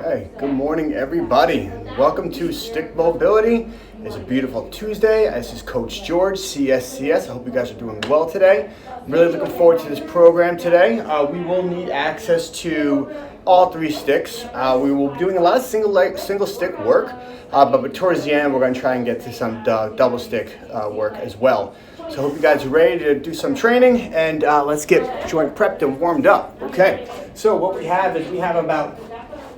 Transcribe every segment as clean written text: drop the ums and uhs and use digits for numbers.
Hey, good morning everybody. Welcome to Stick Mobility. It's a beautiful Tuesday. This is Coach George, CSCS. I hope you guys are doing well today. I'm really looking forward to this program today. We will need access to all three sticks. We will be doing a lot of single stick work, but towards the end we're going to try and get to some double stick work as well. So I hope you guys are ready to do some training, and let's get joint prepped and warmed up. Okay, so what we have is we have about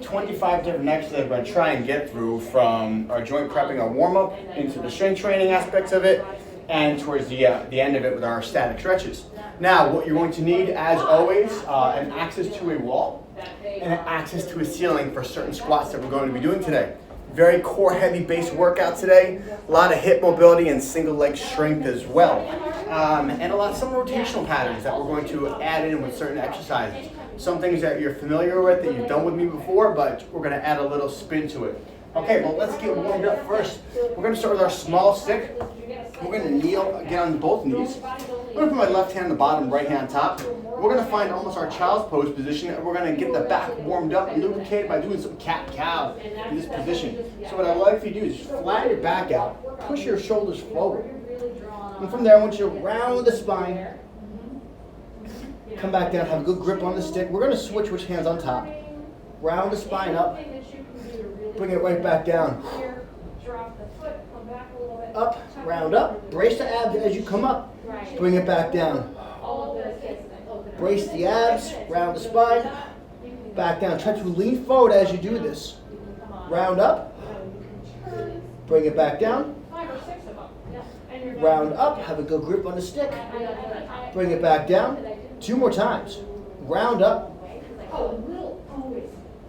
25 different exercises we're going to try and get through, from our joint prepping, our warm-up, into the strength training aspects of it, and towards the end of it with our static stretches. Now, what you're going to need, as always, an access to a wall and an access to a ceiling for certain squats that we're going to be doing today. Very core heavy base workout today, a lot of hip mobility and single leg strength as well, and some rotational patterns that we're going to add in with certain exercises. Some things that you're familiar with, that you've done with me before, but we're going to add a little spin to it. Okay, well, let's get warmed up first. We're going to start with our small stick. We're going to kneel, get on both knees. I'm going to put my left hand on the bottom, right hand on top. We're going to find almost our child's pose position, and we're going to get the back warmed up and lubricated by doing some cat-cow in this position. So what I'd like for you to do is flatten your back out, push your shoulders forward. And from there, I want you to round the spine. Come back down, have a good grip on the stick. We're going to switch which hand's on top. Round the spine up. Bring it right back down. Up, round up. Brace the abs as you come up. Bring it back down. Brace the abs, round the spine. Back down. Try to lean forward as you do this. Round up. Bring it back down. Round up. Have a good grip on the stick. Bring it back down. 2 more times. Round up.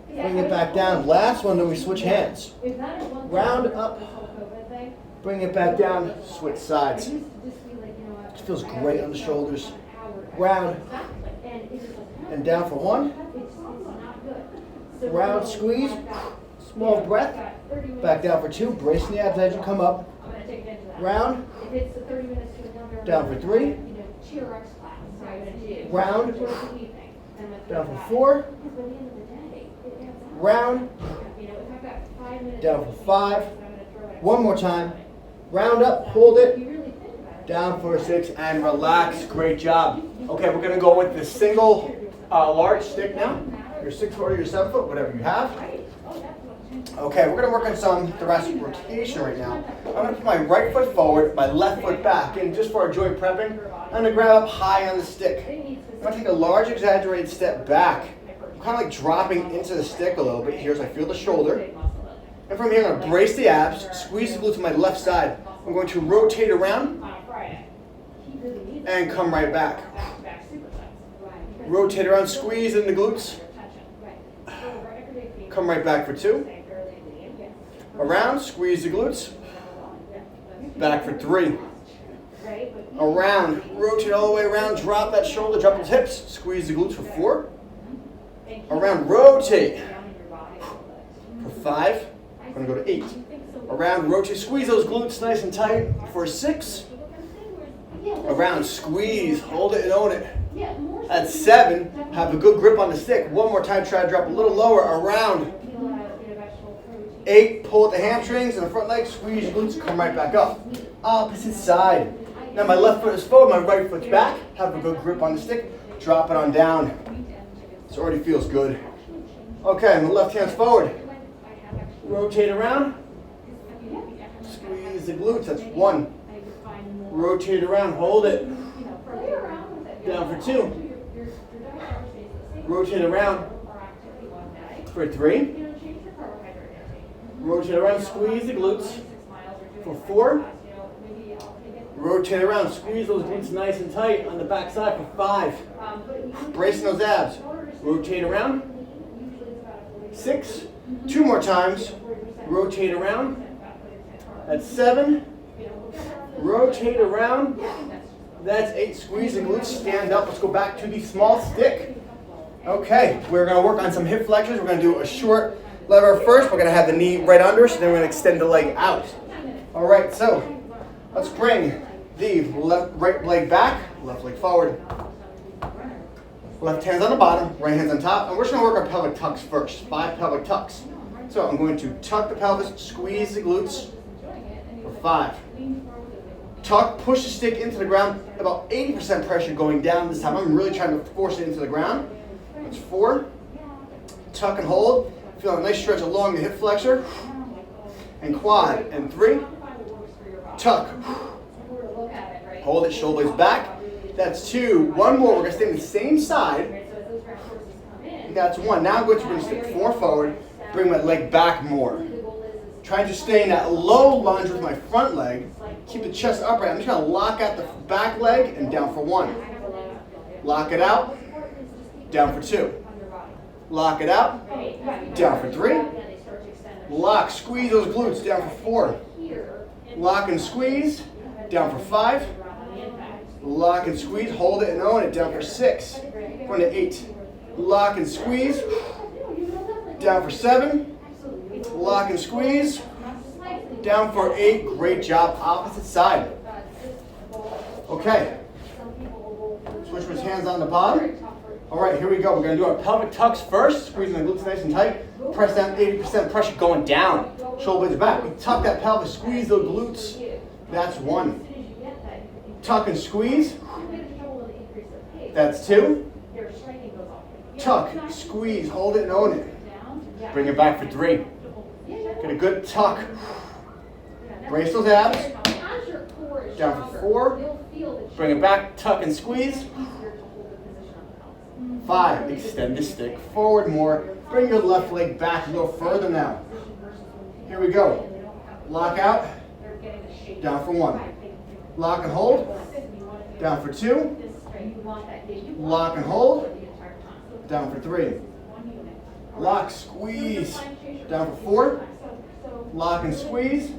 Bring it back down. Last one, then we switch hands. Round up. Bring it back down. Switch sides. It feels great on the shoulders. Round. And down for 1. Round, squeeze. Small breath. Back down for 2. Bracing the abs as you come up. Round. Down for 3. Round, down for 4, round, down for 5, one more time, round up, hold it, down for 6, and relax. Great job. Okay, we're going to go with the single large stick now, your 6 foot or your 7 foot, whatever you have. Okay, we're going to work on some thoracic rotation right now. I'm going to put my right foot forward, my left foot back, and just for our joint prepping, I'm going to grab up high on the stick. I'm going to take a large exaggerated step back. I'm kind of like dropping into the stick a little bit here, so I feel the shoulder. And from here, I'm going to brace the abs, squeeze the glutes on my left side. I'm going to rotate around and come right back. Rotate around, squeeze in the glutes. Come right back for 2. Around, squeeze the glutes. Back for 3. Around, rotate all the way around, drop that shoulder, drop those hips, squeeze the glutes for 4. Around, rotate for 5. I'm going to go to 8. Around, rotate, squeeze those glutes nice and tight for 6. Around, squeeze, hold it and own it. At 7, have a good grip on the stick. One more time, try to drop a little lower. Around. 8, pull at the hamstrings and the front leg, squeeze your glutes, come right back up. Opposite side. Now my left foot is forward, my right foot's back. Have a good grip on the stick, drop it on down. This already feels good. Okay, my left hand's forward. Rotate around. Squeeze the glutes, that's 1. Rotate around, hold it. Down for 2. Rotate around for 3. Rotate around, squeeze the glutes for 4. Rotate around, squeeze those glutes nice and tight on the back side for 5. Bracing those abs. Rotate around. 6. 2 more times. Rotate around. At 7. Rotate around. That's 8. Squeeze the glutes, stand up. Let's go back to the small stick. Okay, we're going to work on some hip flexors. We're going to do a short lever first. We're going to have the knee right under, so then we're going to extend the leg out. All right, so let's bring the right leg back, left leg forward. Left hand's on the bottom, right hand's on top, and we're just going to work our pelvic tucks first. 5 pelvic tucks. So I'm going to tuck the pelvis, squeeze the glutes for 5. Tuck, push the stick into the ground, about 80% pressure going down this time. I'm really trying to force it into the ground. That's 4. Tuck and hold. Feel a nice stretch along the hip flexor and quad. And 3. Tuck. Hold it, shoulder blades back. That's 2. 1 more. We're going to stay on the same side. That's 1. Now I'm going to bring the stick 4 forward. Bring my leg back more. Trying to stay in that low lunge with my front leg. Keep the chest upright. I'm just going to lock out the back leg and down for 1. Lock it out. Down for 2. Lock it out. Down for 3. Lock, squeeze those glutes. Down for 4. Lock and squeeze. Down for 5. Lock and squeeze. Hold it and own it. Down for 6. Going to 8. Lock and squeeze. Down for 7. Lock and squeeze. Down for 8. Great job. Opposite side. Okay. Switch with hands on the bottom. All right, here we go. We're going to do our pelvic tucks first. Squeezing the glutes nice and tight. Press down 80% pressure going down. Shoulder blades back. We tuck that pelvis. Squeeze the glutes. That's 1. Tuck and squeeze. That's 2. Tuck, squeeze, hold it and own it. Bring it back for 3. Get a good tuck. Brace those abs. Down for 4. Bring it back, tuck and squeeze. 5. Extend the stick forward more. Bring your left leg back a little further now. Here we go. Lock out. Down for 1. Lock and hold. Down for 2. Lock and hold. Down for 3. Lock, squeeze. Down for 4. Lock and squeeze.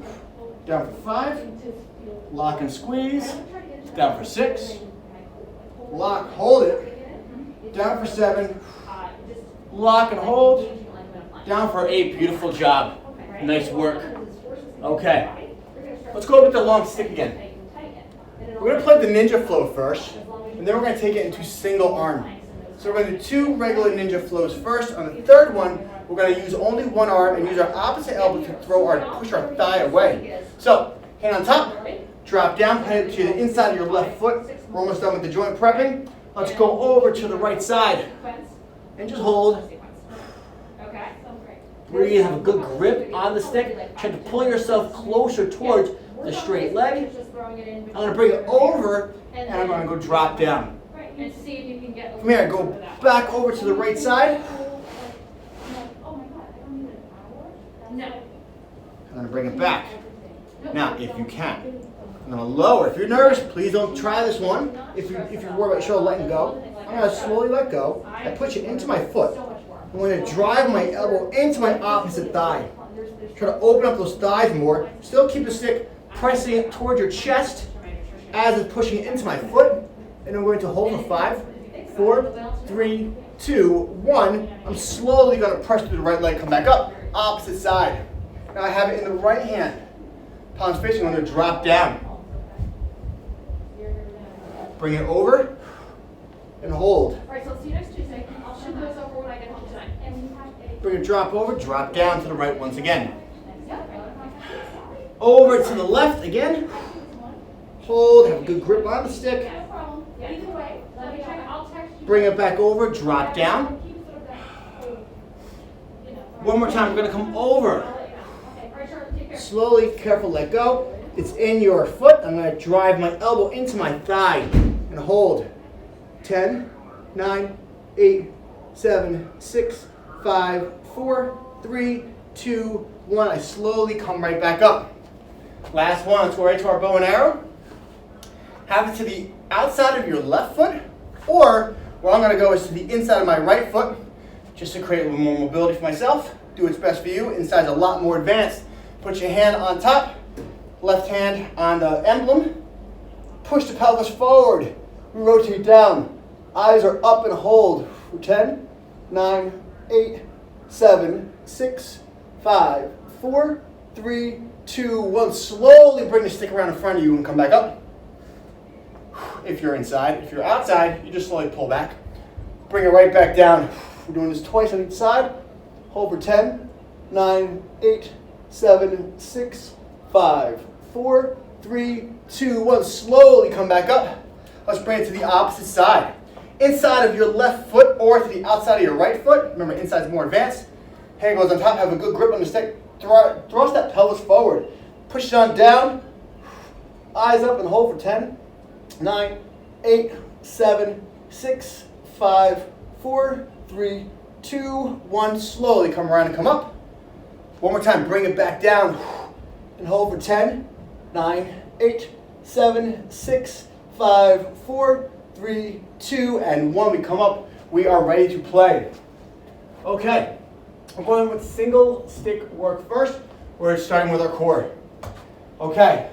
Down for 5. Lock and squeeze. Down for 6. Lock, hold it. Down for 7. Lock and hold. Down for 8. Beautiful job. Nice work. Okay. Let's go with the long stick again. We're going to play the ninja flow first, and then we're going to take it into single arm. So we're going to do 2 regular ninja flows first. On the third one, we're going to use only 1 arm and use our opposite elbow to push our thigh away. So, hand on top, drop down, head to the inside of your left foot. We're almost done with the joint prepping. Let's go over to the right side and just hold. Breathe, have a good grip on the stick. Try to pull yourself closer towards the straight leg. I'm going to bring it over and I'm going to go drop down. From here, go back over to the right side. I'm going to bring it back. Now, if you can, I'm going to lower. If you're nervous, please don't try this one. If you're worried about your shoulder letting go, I'm going to slowly let go. I push it into my foot. I'm going to drive my elbow into my opposite thigh. Try to open up those thighs more. Still keep the stick pressing it towards your chest as it's pushing it into my foot. And I'm going to hold for 5, 4, 3, 2, 1. I'm slowly going to press through the right leg, come back up, opposite side. Now I have it in the right hand. Palms facing, I'm going to drop down. Bring it over and hold. All right, so I'll see you next Tuesday. I'll shoot those over when I get home tonight. Bring it drop over, drop down to the right once again. Over to the left again. Hold, have a good grip on the stick. Bring it back over, drop down. One more time, we're going to come over. Slowly, careful, let go. It's in your foot. I'm going to drive my elbow into my thigh and hold. 10, 9, 8, 7, 6, 5, 4, 3, 2, 1. I slowly come right back up. Last one, let's go right to our bow and arrow. Have it to the outside of your left foot, or where I'm going to go is to the inside of my right foot, just to create a little more mobility for myself. Do what's best for you. Inside's a lot more advanced. Put your hand on top, left hand on the emblem. Push the pelvis forward. Rotate down. Eyes are up and hold. For 10, 9, 8, 7, 6, 5, 4, 3, 2, 1. Slowly bring the stick around in front of you and come back up. If you're inside. If you're outside, you just slowly pull back. Bring it right back down. We're doing this twice on each side. Hold for 10, 9, 8, 7, 6, 5, 4, 3, 2, 1. Slowly come back up. Let's bring it to the opposite side. Inside of your left foot or to the outside of your right foot. Remember, inside is more advanced. Hand goes on top. Have a good grip on the stick. Thrust that pelvis forward. Push it on down. Eyes up and hold for 10, 9, 8, 7, 6, 5, 4, 3, 2, 1. Slowly come around and come up. One more time. Bring it back down and hold for 10, 9, 8, 7, 6, 5, 4, 3, 2, and 1. We come up. We are ready to play. Okay. I'm going with single stick work first. We're starting with our core. Okay.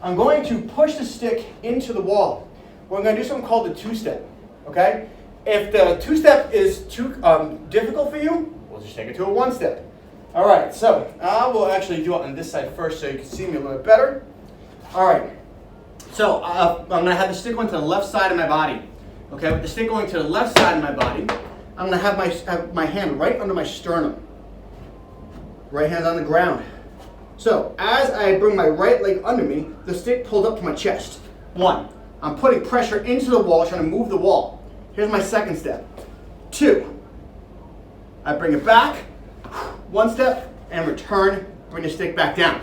I'm going to push the stick into the wall. We're going to do something called the two-step. Okay? If the two-step is too difficult for you, we'll just take it to a one-step. All right, so I will actually do it on this side first so you can see me a little bit better. All right, so I'm going to have the stick going to the left side of my body. Okay, with the stick going to the left side of my body, I'm going to have my hand right under my sternum. Right hand on the ground. So as I bring my right leg under me, the stick pulls up to my chest. 1, I'm putting pressure into the wall, trying to move the wall. Here's my second step. 2, I bring it back, 1 step, and return, bring the stick back down.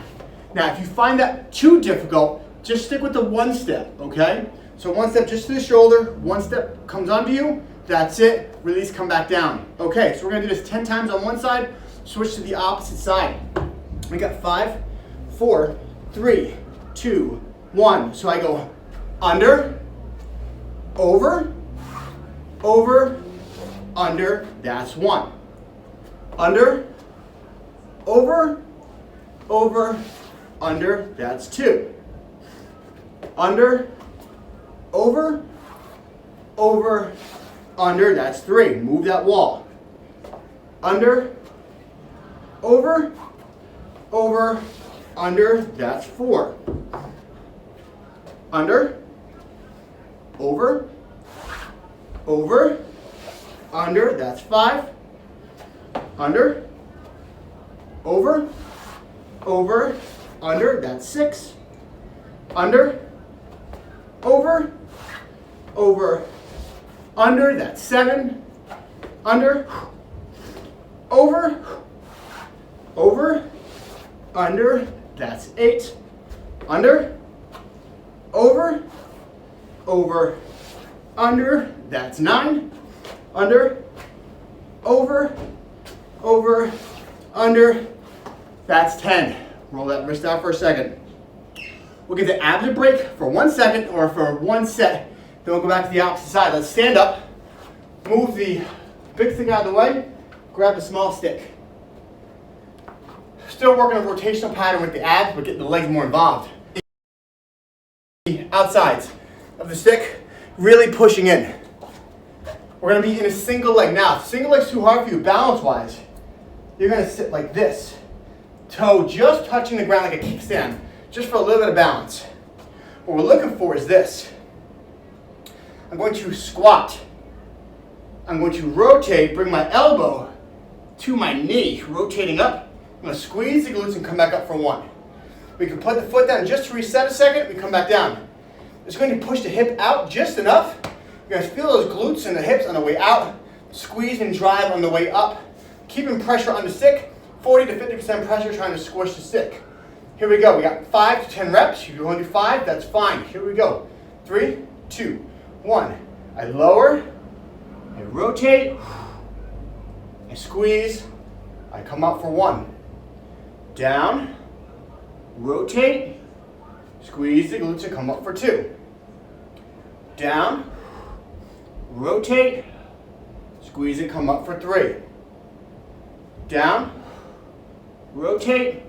Now, if you find that too difficult, just stick with the 1 step, okay? So 1 step just to the shoulder, 1 step comes onto you, that's it, release, come back down. Okay, so we're gonna do this 10 times on one side, switch to the opposite side. We got 5, 4, 3, 2, 1. So I go under, over, under, that's 1. Under, over, under, that's 2. Under, over, under, that's 3. Move that wall. Under, over, under, that's 4. Under, over, under, that's 5. Under, over, under, that's 6. Under, over, under, that's 7. Under, over, under, that's 8. Under, over, under, that's 9. Under, over, under, that's 10. Roll that wrist out for a second. We'll give the abs a break for 1 second or for 1 set. Then we'll go back to the opposite side. Let's stand up, move the big stick out of the way, grab the small stick. Still working a rotational pattern with the abs, but getting the legs more involved. The outsides of the stick, really pushing in. We're going to be in a single leg. Now, if single leg's too hard for you balance-wise, you're going to sit like this. Toe just touching the ground like a kickstand, just for a little bit of balance. What we're looking for is this. I'm going to squat. I'm going to rotate, bring my elbow to my knee, rotating up. I'm going to squeeze the glutes and come back up for 1. We can put the foot down just to reset a second. We come back down. It's going to push the hip out just enough. You're going to feel those glutes and the hips on the way out. Squeeze and drive on the way up. Keeping pressure on the stick. 40 to 50% pressure trying to squish the stick. Here we go. We got 5 to 10 reps. If you want to do 5, that's fine. Here we go. 3, 2, 1. I lower. I rotate. I squeeze. I come up for 1. Down. Rotate. Squeeze the glutes and come up for 2. Down. Rotate. Squeeze and come up for 3. Down. Rotate.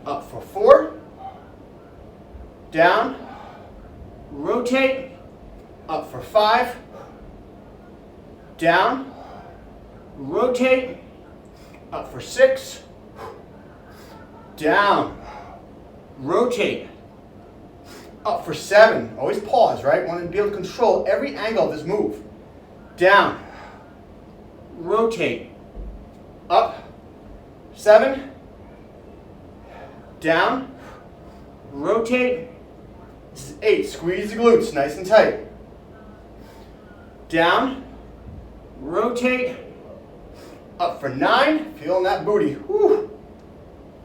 Up for 4. Down. Rotate. Up for 5. Down. Rotate. Up for 6. Down. Rotate. Up for 7. Always pause, right? Want to be able to control every angle of this move. Down. rotate, up, 7, down, rotate, this is 8, squeeze the glutes nice and tight, down, rotate, up for 9, feeling that booty, woo,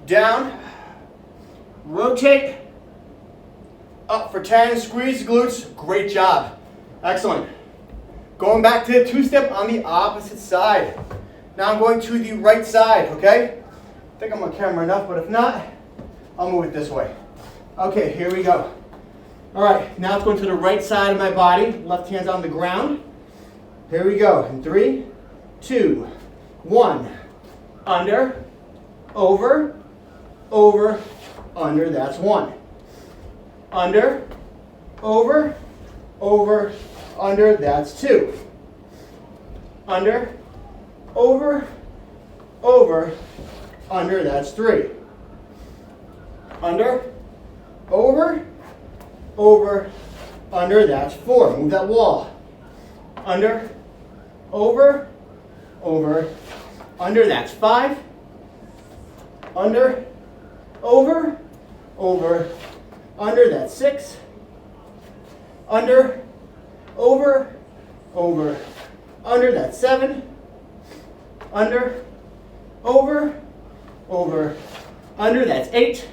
down, rotate, up for 10, squeeze the glutes, great job, excellent. Going back to the 2-step on the opposite side. Now I'm going to the right side, okay? I think I'm on camera enough, but if not, I'll move it this way. Okay, here we go. All right, now it's going to the right side of my body. Left hand's on the ground. Here we go. In 3, 2, 1. Under, over, over, under. That's 1. Under, over, over, under. That's 2. Under, over, over, under. That's 3. Under, over, over, under. That's 4. Move that wall. Under, over, over, under. That's 5. Under, over, over, under. That's 6. Under, over, over, under. That's 7. Under, over, over, under. That's 8.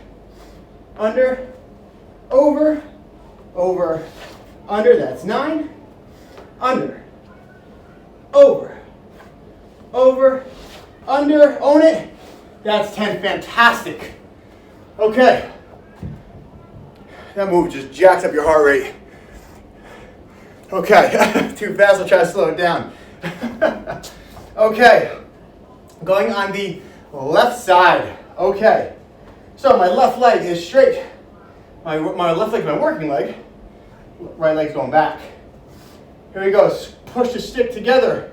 Under, over, over, under. That's 9. Under, over, over, under. Own it. That's 10. Fantastic. Okay. That move just jacks up your heart rate. Okay. Too fast. I'll try to slow it down. Okay. Going on the left side. Okay. So my left leg is straight. My left leg is my working leg. Right leg's going back. Here we go. Push the stick together.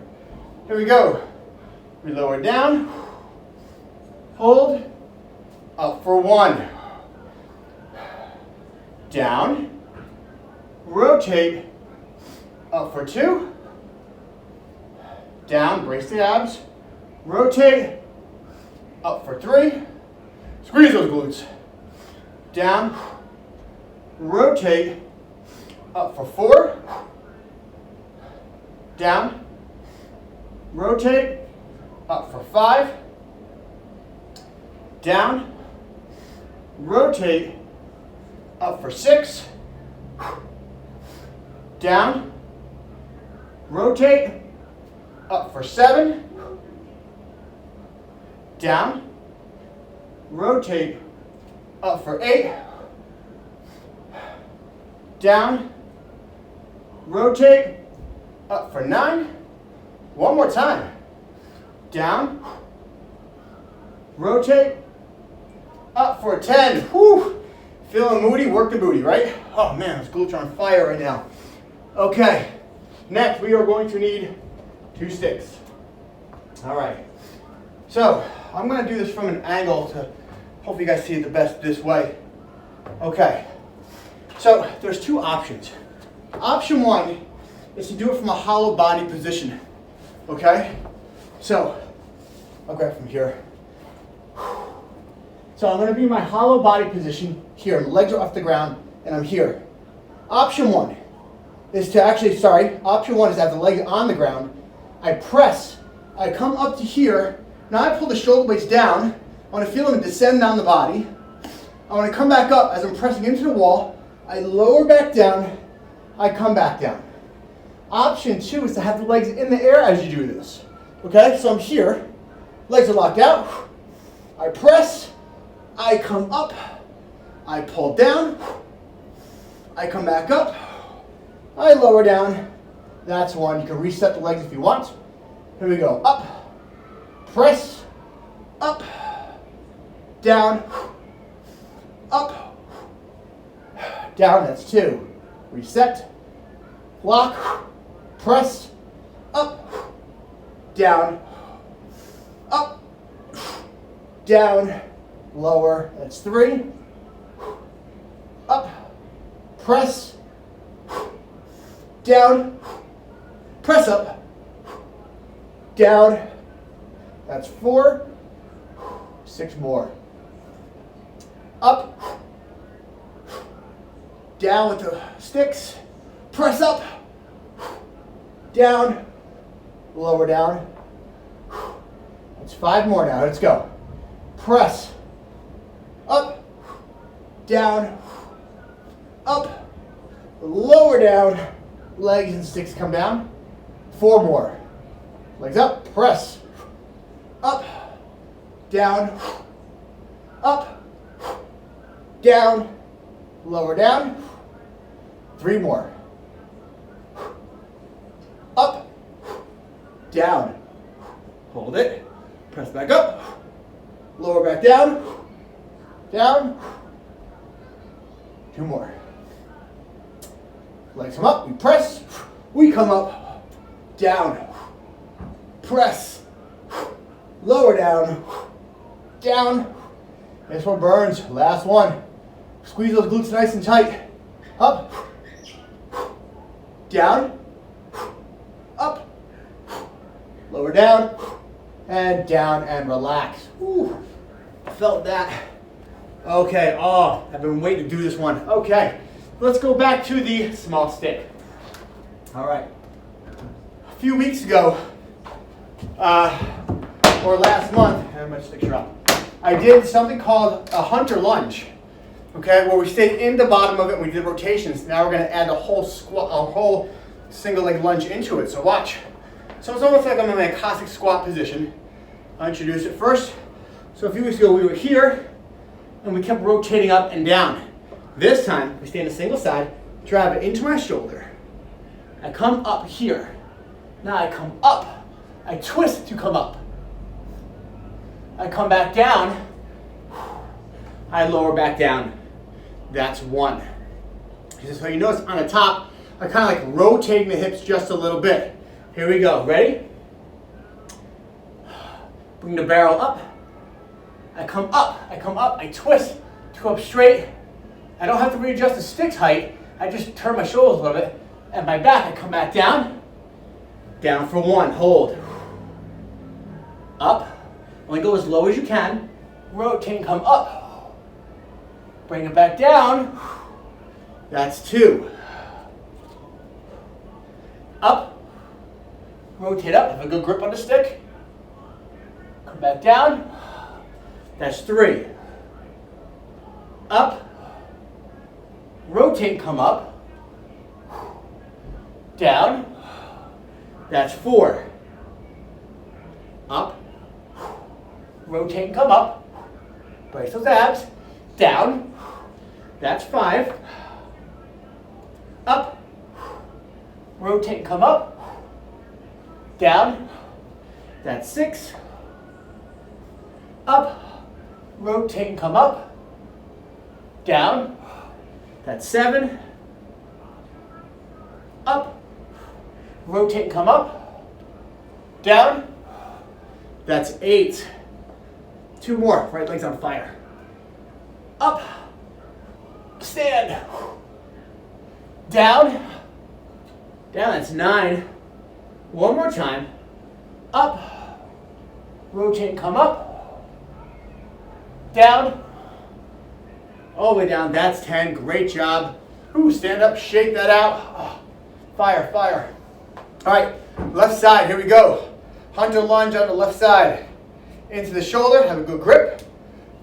Here we go. We lower down. Hold. Up for 1. Down. Rotate. Up for 2. Down. Brace the abs. Rotate. Up for 3. Squeeze those glutes. Down. Rotate. Up for 4. Down. Rotate. Up for 5. Down. Rotate. Up for 6. Down. Rotate. Up for 7. Down. Rotate. Up for 8. Down. Rotate. Up for 9. One more time. Down. Rotate. Up for 10. Whew. Feeling moody, work the booty, right? Oh man, those glutes are on fire right now. Okay. Next, we are going to need 2 sticks. All right. So, I'm going to do this from an angle to hopefully you guys see it the best this way. Okay. So, there's 2 options. Option 1 is to do it from a hollow body position. Okay? So, I'll grab from here. So I'm going to be in my hollow body position here. My legs are off the ground and I'm here. Option 1 is to option 1 is to have the legs on the ground. I press, I come up to here. Now I pull the shoulder blades down. I want to feel them descend down the body. I want to come back up as I'm pressing into the wall. I lower back down. I come back down. Option 2 is to have the legs in the air as you do this. Okay, so I'm here. Legs are locked out. I press. I come up. I pull down. I come back up. I lower down. That's one. You can reset the legs if you want. Here we go. Up. Press. Up. Down. Up. Down. That's 2. Reset. Lock. Press. Up. Down. Up. Down. Lower. That's 3. Up. Press. Down. Press up. down. That's 4. 6 more. Up. Down with the sticks. Press up. Down. Lower down. That's 5 more now. Let's go. Press. Up. Down. Up. Lower down. Legs and sticks come down. 4 more. Legs up. Press. Up. Down. Up. Down. Lower down. 3 more. Up. Down. Hold it. Press back up. Lower back down. Down. 2 more. Legs come up. We press. We come up. Down. Press. Lower down. Down. This one burns. Last one. Squeeze those glutes nice and tight. Up. Down. Up. Lower down. And down and relax. Ooh. Felt that. Okay. Oh, I've been waiting to do this one. Okay. Let's go back to the small stick. All right. A few weeks ago, or last month, I have my stick drop, I did something called a hunter lunge. Okay, where we stayed in the bottom of it and we did rotations. Now we're going to add a whole squat, a whole single leg lunge into it. So watch. So it's almost like I'm in my classic squat position. I'll introduce it first. So a few weeks ago we were here and we kept rotating up and down. This time we stay on a single side, drive it into my shoulder. I come up here. Now I come up. I twist to come up. I come back down. I lower back down. That's 1. So you notice on the top, I kind of like rotating the hips just a little bit. Here we go. Ready? Bring the barrel up. I come up. I come up. I twist to go up straight. I don't have to readjust the stick's height. I just turn my shoulders a little bit. And my back, I come back down. Down for 1. Hold. Up. Only go as low as you can. Rotate and come up. Bring it back down. That's 2. Up. Rotate up. Have a good grip on the stick. Come back down. That's 3. Up. Rotate, come up. Down. That's 4. Up. Rotate and come up. Brace those abs. Down. That's 5. Up. Rotate and come up. Down. That's 6. Up. Rotate and come up. Down. That's 7. Up. Rotate and come up. Down. That's 8. 2 more. Right leg's on fire. Up. Stand. Down. Down. That's 9. 1 more time. Up. Rotate and come up. Down. All the way down. That's 10. Great job. Ooh, stand up. Shake that out. Oh, fire, fire. All right. Left side. Here we go. Hunter lunge on the left side. Into the shoulder. Have a good grip.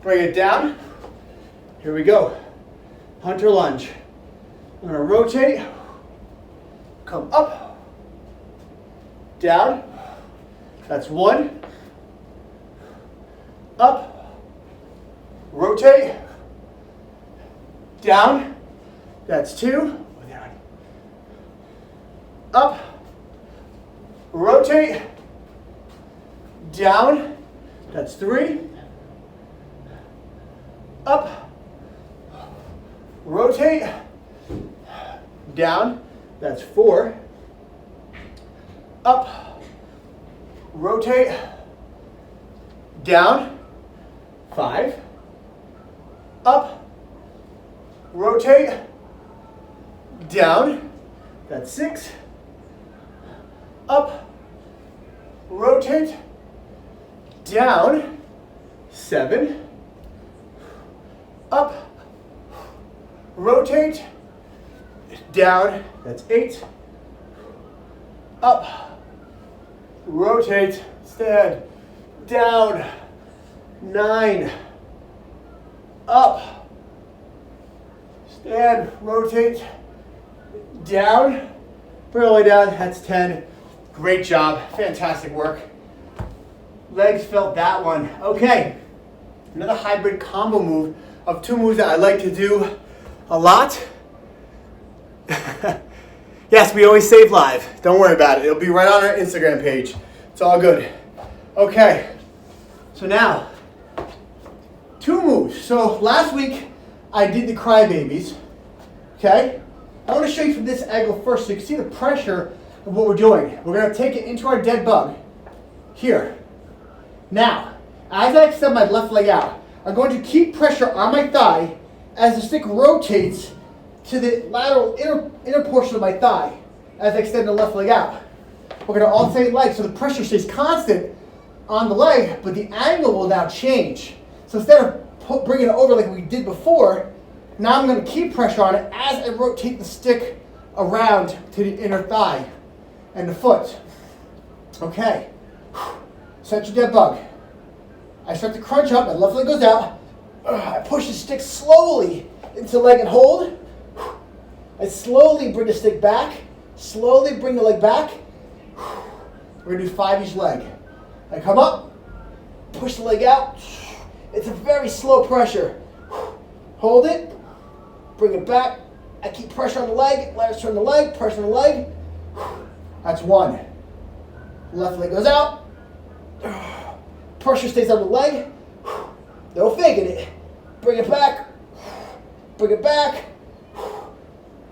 Bring it down. Here we go. Hunter lunge. I'm going to rotate. Come up. Down. That's 1. Up. Rotate. Down. That's 2. Up. Rotate. Down. That's 3. Up. Rotate. Down. That's 4. Up. Rotate. Down. 5. Up. Rotate. Down. That's 6. Up. rotate, down, 7, up, rotate, down, that's 8, up, rotate, stand, down, 9, up, stand, rotate, down, bring it all the way down, that's 10. Great job, fantastic work. Legs felt that one. Okay, another hybrid combo move of two moves that I like to do a lot. Yes, we always save live. Don't worry about it. It'll be right on our Instagram page. It's all good. Okay, so now, two moves. So last week, I did the crybabies. Okay? I want to show you from this angle first so you can see the pressure of what we're doing. We're going to take it into our dead bug. Here. Now, as I extend my left leg out, I'm going to keep pressure on my thigh as the stick rotates to the lateral inner portion of my thigh as I extend the left leg out. We're going to alternate legs so the pressure stays constant on the leg, but the angle will now change. So instead of bringing it over like we did before, now I'm going to keep pressure on it as I rotate the stick around to the inner thigh and the foot. Okay. Set your dead bug. I start to crunch up, my left leg goes out. I push the stick slowly into the leg and hold. I slowly bring the stick back. Slowly bring the leg back. We're going to do 5 each leg. I come up, push the leg out. It's a very slow pressure. Hold it, bring it back. I keep pressure on the leg, let us turn the leg, pressure on the leg. That's 1. Left leg goes out. Pressure stays on the leg. No faking it. Bring it back. Bring it back.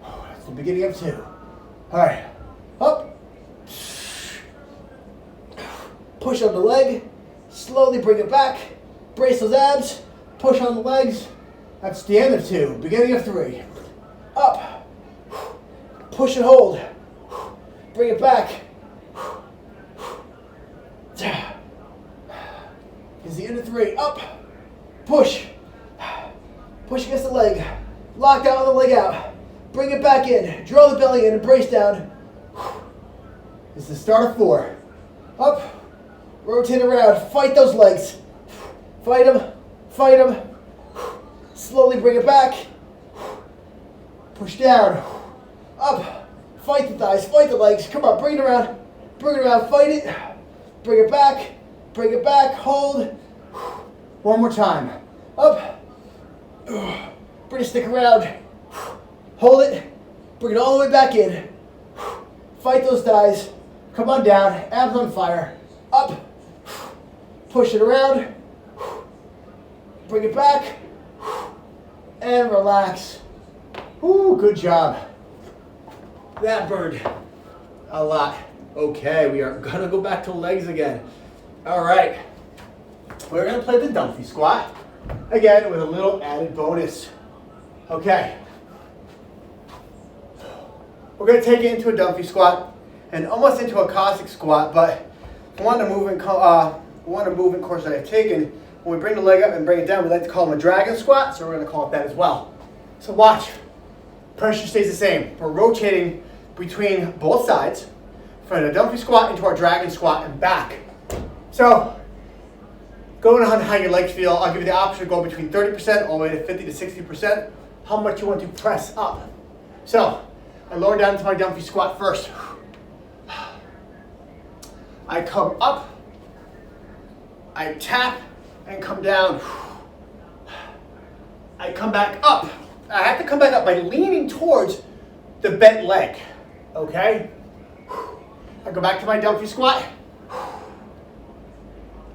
That's the beginning of 2. All right. Up. Push on the leg. Slowly bring it back. Brace those abs. Push on the legs. That's the end of 2. Beginning of 3. Up. Push and hold. Bring it back. Is the end of 3. Up. Push. Push against the leg. Lock down on the leg out. Bring it back in. Draw the belly in and brace down. This is the start of 4. Up. Rotate around. Fight those legs. Fight them. Fight them. Slowly bring it back. Push down. Up. Fight the thighs. Fight the legs. Come on. Bring it around. Bring it around. Fight it. Bring it back. Bring it back. Hold. One more time. Up. Bring the stick around. Hold it. Bring it all the way back in. Fight those thighs. Come on down. Abs on fire. Up. Push it around. Bring it back. And relax. Ooh, good job. That burned a lot. Okay, we are gonna go back to legs again. All right. We're gonna play the Dumpy Squat again with a little added bonus. Okay. We're gonna take it into a Dumpy Squat and almost into a Cossack squat, but one of the movement courses that I've taken, when we bring the leg up and bring it down, we like to call them a dragon squat, so we're gonna call it that as well. So watch. Pressure stays the same. We're rotating between both sides from the Dumpy Squat into our dragon squat and back. So, going on how your legs feel, I'll give you the option to go between 30% all the way to 50 to 60%, how much you want to press up. So, I lower down into my Dumpy Squat first. I come up, I tap, and come down. I come back up. I have to come back up by leaning towards the bent leg, okay? I go back to my Dumpy Squat.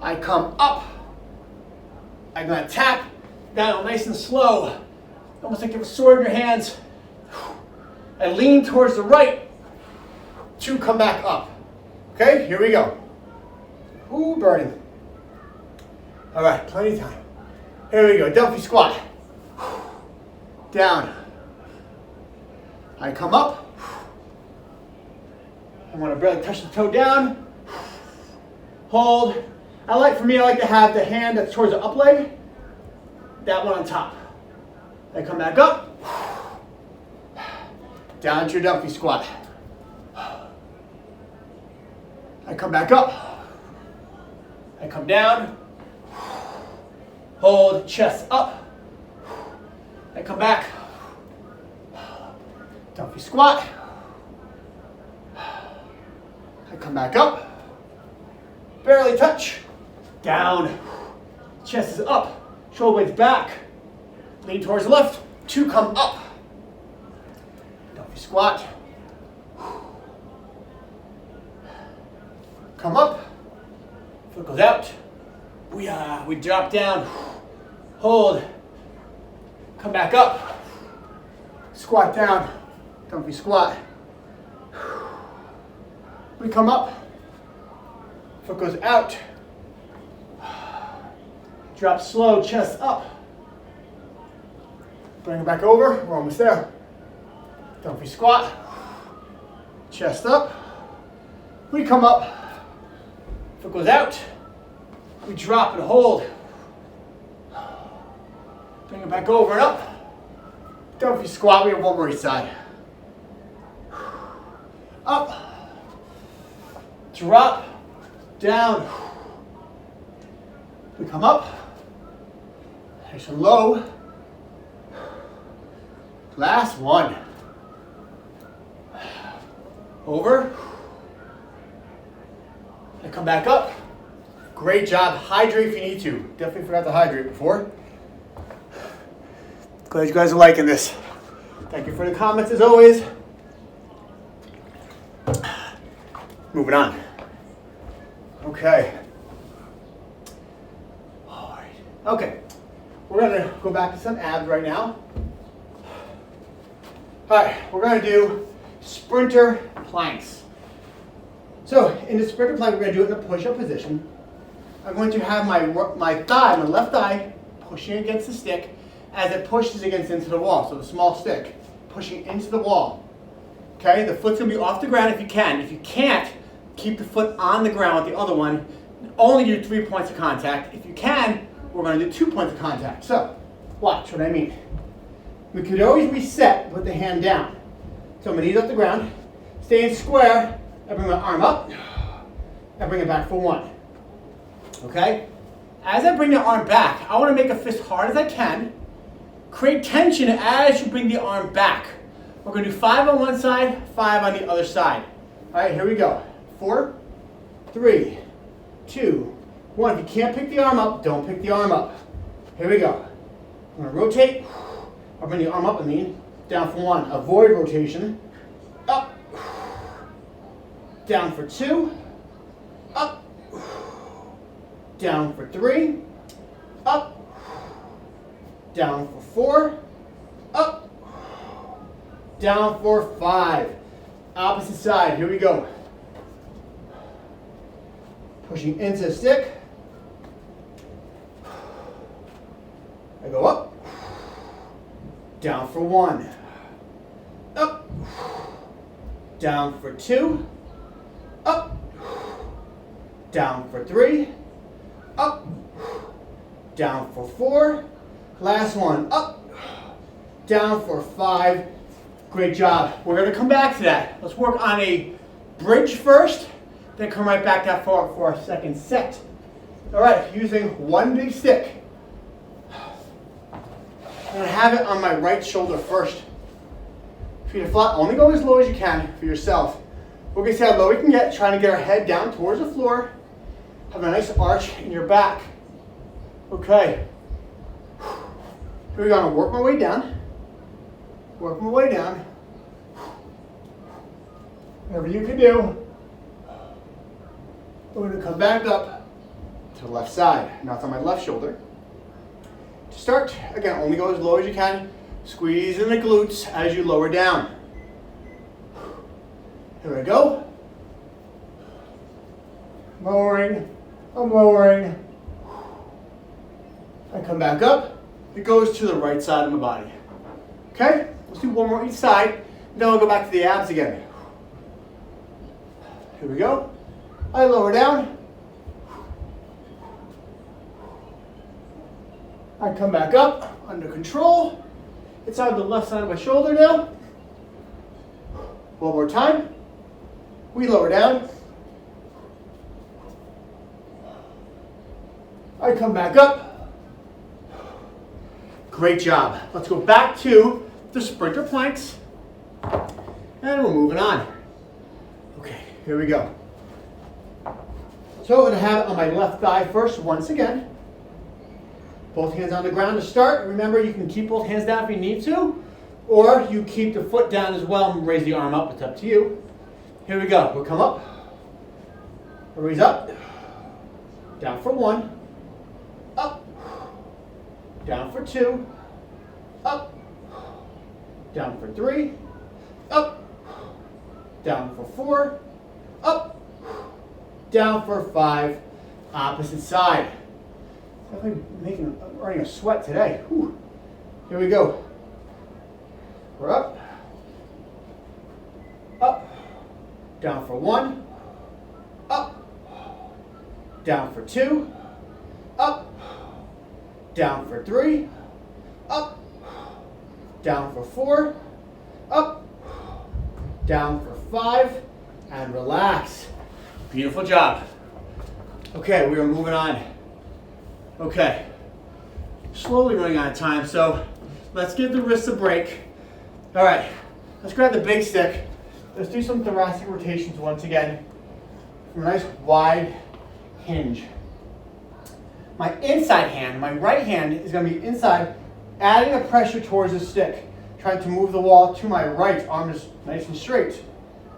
I come up. I'm gonna tap down nice and slow, almost like you have a sword in your hands. I lean towards the right to come back up. Okay, here we go. Ooh, burning. All right, plenty of time. Here we go, Dumpy Squat. Down. I come up. I want to barely touch the toe down. hold. For me, I like to have the hand that's towards the up leg, that one on top. I come back up, down to your Dumpy Squat. I come back up, I come down, hold, chest up, I come back, Dumpy Squat, I come back up, barely touch, down, chest is up, shoulder blades back, lean towards the left, 2 come up, Dumpy Squat, come up, foot goes out, we drop down, hold, come back up, squat down, Dumpy Squat, we come up, foot goes out, drop slow, chest up, bring it back over, we're almost there, Dumpy Squat, chest up, we come up, foot goes out, we drop and hold, bring it back over and up, Dumpy Squat, we have one more each side, up, drop, down, we come up, nice and low, last one, over, I come back up, great job, hydrate if you need to, definitely forgot to hydrate before, glad you guys are liking this, thank you for the comments as always, moving on, okay. Okay, we're going to go back to some abs right now. All right, we're going to do sprinter planks. So in the sprinter plank, we're going to do it in a push-up position. I'm going to have my left thigh pushing against the stick as it pushes into the wall. So the small stick pushing into the wall. Okay, the foot's going to be off the ground if you can. If you can't, keep the foot on the ground with the other one. Only do 3 points of contact. If you can, we're going to do 2 points of contact. So, watch what I mean. We could always reset with the hand down. So my knees off the ground, staying square, I bring my arm up, I bring it back for 1. Okay? As I bring the arm back, I want to make a fist hard as I can. Create tension as you bring the arm back. We're going to do 5 on one side, 5 on the other side. All right, here we go. 4, 3, 2, 1. If you can't pick the arm up, don't pick the arm up. Here we go. I'm going to rotate. I'll bring the arm up, down for 1. Avoid rotation. Up. Down for 2. Up. Down for 3. Up. Down for 4. Up. Down for 5. Opposite side. Here we go. Pushing into the stick. I go up, down for 1, up, down for 2, up, down for 3, up, down for 4, last one, up, down for 5. Great job. We're going to come back to that. Let's work on a bridge first, then come right back that far for our second set. All right, using one big stick. I'm going to have it on my right shoulder first. Feet are flat. Only go as low as you can for yourself. We're going to see how low we can get, trying to get our head down towards the floor. Have a nice arch in your back. Okay. Here we go. I'm going to work my way down. Work my way down. Whatever you can do. We're going to come back up to the left side. Now it's on my left shoulder. To start, again, only go as low as you can. Squeeze in the glutes as you lower down. Here we go. Lowering, I'm lowering. I come back up. It goes to the right side of my body. Okay? Let's do one more each side. Then we'll go back to the abs again. Here we go. I lower down. I come back up, under control. It's on the left side of my shoulder now. One more time. We lower down. I come back up. Great job. Let's go back to the sprinter planks. And we're moving on. Okay, here we go. So I'm going to have it on my left thigh first once again. Both hands on the ground to start. Remember, you can keep both hands down if you need to, or you keep the foot down as well and raise the arm up. It's up to you. Here we go. We'll come up, raise up, down for 1, up, down for 2, up, down for 3, up, down for 4, up, down for 5, opposite side. Definitely running a sweat today. Whew. Here we go. We're up, up, down for 1, up, down for 2, up, down for 3, up, down for 4, up, down for 5, and relax. Beautiful job. Okay, we are moving on. Okay, slowly running out of time, so let's give the wrists a break. All right, let's grab the big stick. Let's do some thoracic rotations once again from a nice wide hinge. My inside hand, my right hand is going to be inside, adding the pressure towards the stick, trying to move the wall to my right. Arm is nice and straight.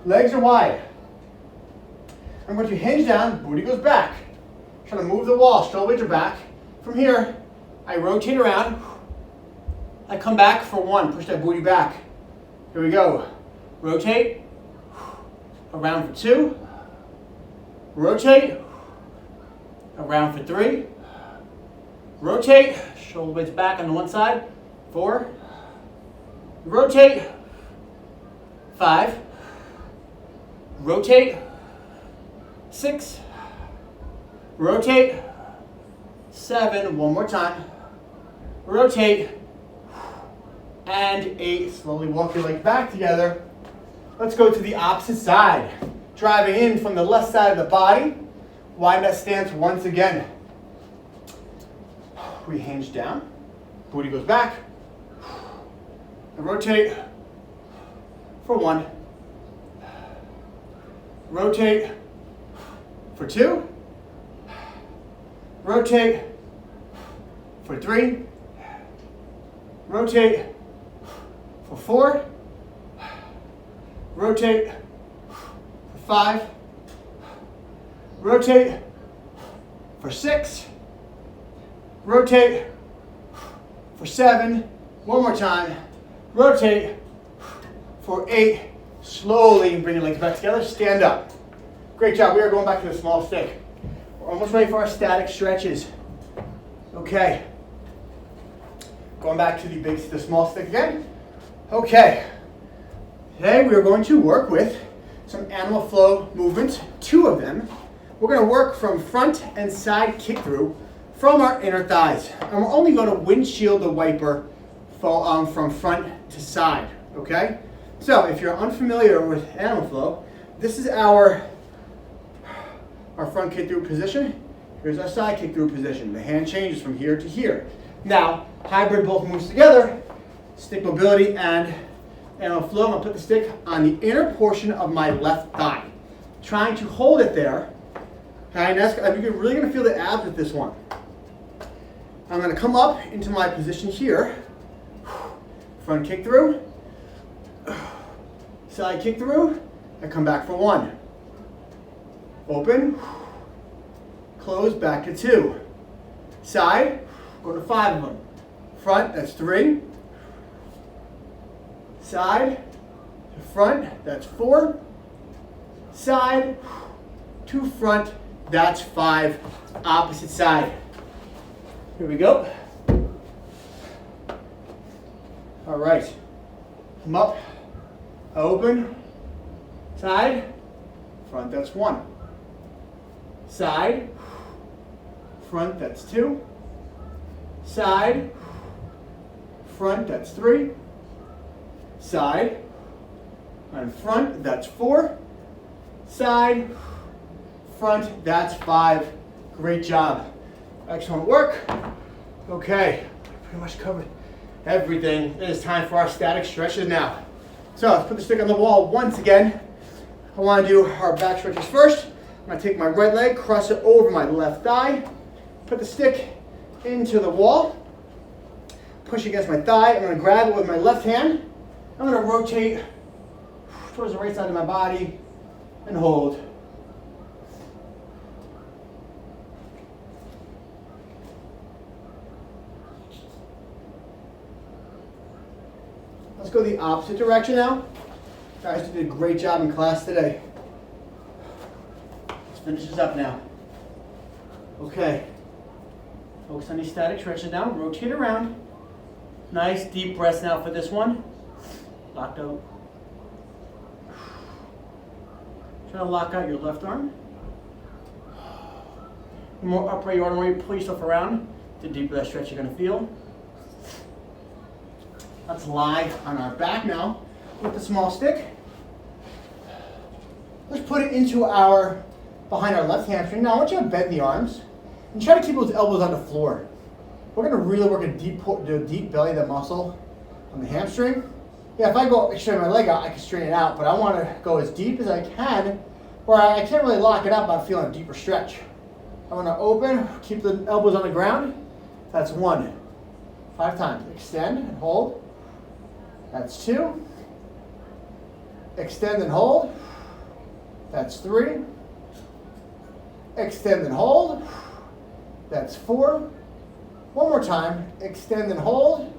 Legs are wide. I'm going to hinge down, booty goes back. Trying to move the wall, shoulders are back. From here, I rotate around. I come back for 1, push that booty back. Here we go. Rotate, around for 2. Rotate, around for 3. Rotate, shoulder blades back on the one side. 4. Rotate, 5. Rotate, 6. Rotate, 7. One more time. Rotate, and 8. Slowly walk your legs back together. Let's go to the opposite side. Driving in from the left side of the body. Widen that stance once again. We hinge down. Booty goes back. And rotate for 1. Rotate for 2. Rotate for 3. Rotate for 4. Rotate for 5. Rotate for 6. Rotate for 7. One more time. Rotate for 8. Slowly bring your legs back together. Stand up. Great job. We are going back to the small stick. We're almost ready for our static stretches. Okay. Going back to the small stick again. Okay. Today we are going to work with some animal flow movements, 2 of them. We're going to work from front and side kick through from our inner thighs. And we're only going to windshield the wiper from front to side. Okay? So if you're unfamiliar with animal flow, this is our front kick through position. Here's our side kick through position. The hand changes from here to here. Now, hybrid both moves together, stick mobility and animal flow. I'm going to put the stick on the inner portion of my left thigh. Trying to hold it there. Okay, and you're really going to feel the abs with this one. I'm going to come up into my position here. Front kick through. Side kick through. I come back for 1. Open. Close, back to 2. Side, go to 5 of them. Front, that's 3. Side, to front, that's 4. Side, to front, that's 5. Opposite side. Here we go. All right. Come up, open, side, front, that's 1. Side, front, that's 2. side, front, that's 3, side, and front, that's 4, side, front, that's 5. Great job. Excellent work. Okay, pretty much covered everything. It is time for our static stretches now. So let's put the stick on the wall once again. I want to do our back stretches first. I'm going to take my right leg, cross it over my left thigh, put the stick into the wall, push against my thigh. I'm going to grab it with my left hand. I'm going to rotate towards the right side of my body and hold. Let's go the opposite direction now. Guys did a great job in class today. Let's finish this up now. Okay. Focus on these static stretches now. Rotate around. Nice deep breaths now for this one. Locked out. Try to lock out your left arm. The more upright you are, the more you pull yourself around, the deeper that stretch you're going to feel. Let's lie on our back now with the small stick. Let's put it into behind our left hamstring. Now I want you to bend the arms and try to keep those elbows on the floor. We're going to really work the deep belly, the muscle on the hamstring. Yeah, if I go straighten my leg out, I can straighten it out, but I want to go as deep as I can, where I can't really lock it up, but I'm feeling a deeper stretch. I want to open, keep the elbows on the ground. That's 1. 5 times. Extend and hold. That's 2. Extend and hold. That's 3. Extend and hold. That's 4. One more time. Extend and hold.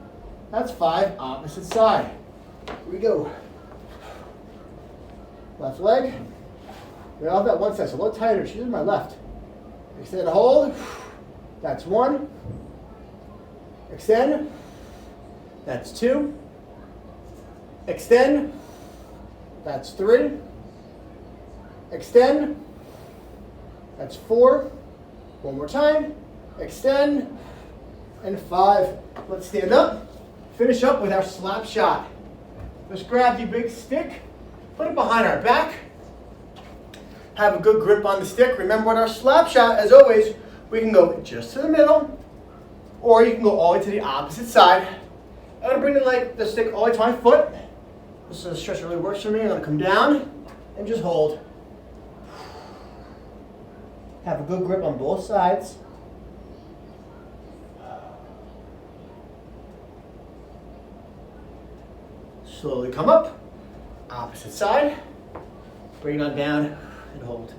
That's 5. Opposite side. Here we go. Left leg. We all have that one side, so a little tighter. She's in my left. Extend and hold. That's 1. Extend. That's 2. Extend. That's 3. Extend. That's 4. One more time. Extend. And 5. Let's stand up. Finish up with our slap shot. Let's grab the big stick. Put it behind our back. Have a good grip on the stick. Remember with our slap shot, as always, we can go just to the middle, or you can go all the way to the opposite side. I'm going to bring the stick all the way to my foot. This is a stretch that really works for me. I'm going to come down and just hold. Have a good grip on both sides. Slowly come up, opposite side, bring it on down and hold.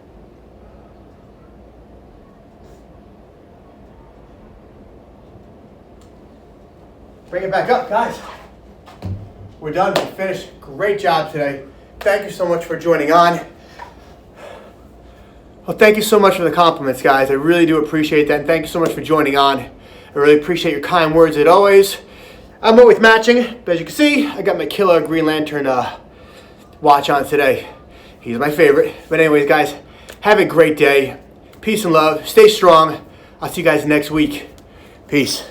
Bring it back up, guys. We're done, we finished. Great job today. Thank you so much for joining on. Well, thank you so much for the compliments, guys. I really do appreciate that, and thank you so much for joining on. I really appreciate your kind words as always. I'm always matching, but as you can see, I got my killer Green Lantern watch on today. He's my favorite. But anyways, guys, have a great day. Peace and love. Stay strong. I'll see you guys next week. Peace.